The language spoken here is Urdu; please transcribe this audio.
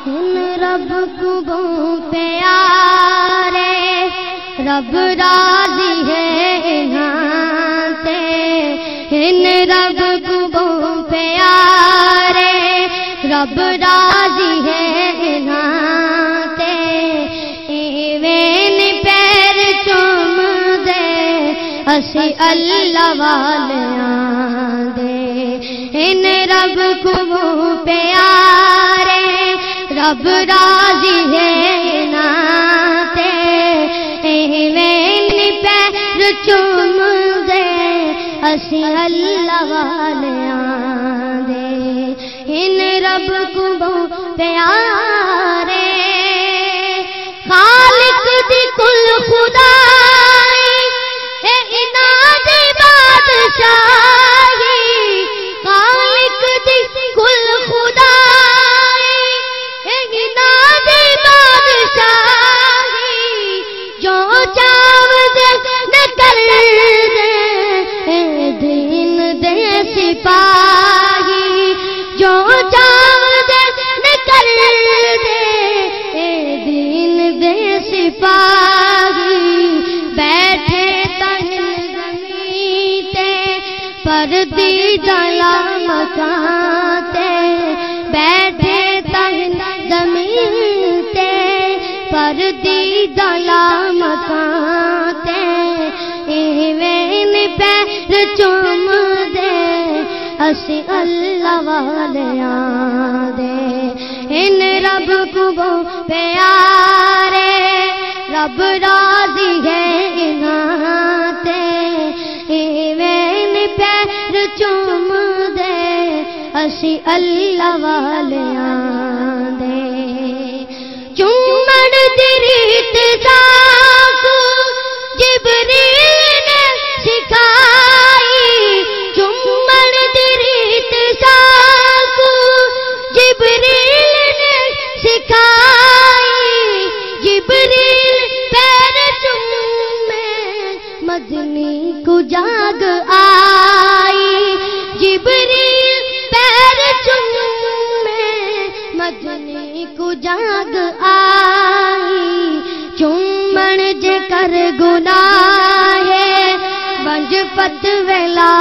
ان رب کو بہت پیارے رب راضی ہے انہاں تے ان رب کو بہت پیارے رب راضی ہے انہاں تے ایویں پیر چوم دے اسی اللہ والیاں دے ان رب کو بہت پیارے رب راضی ہے ناتے ایویں پیر چوم دے اسی اللہ والیاں دے ان رب کو بہت پیارے خالق دی کل خدائی اے انہاں دی بادشاہی خالق دی کل خدائی اے انہاں دی بادشاہی جو چاہو دے نہ کر دے اے دین دے سپاہی جو چاہو دے نہ کر دے اے دین دے سپاہی بیٹھے تہن زمین تے پردی ڈالا مکان تے بیٹھے تہن زمین تے پردی ڈالا مکان تے ایویں پیر چوم دے اسی اللہ والیاں دے ان رب کو بہت پیارے رب راضی ہے انہاں تے ایویں پیر چوم دے اسی اللہ والیاں دے چومن دی ریت ساکو جبریل نے سکھائی چومن دی ریت ساکو جبریل نے سکھائی جبریل پیر چومے مدنی کو جاگ آئی جبریل پیر چومے مدنی کو جاگ آئی چومن جے کر گناہ بنج پت ویلا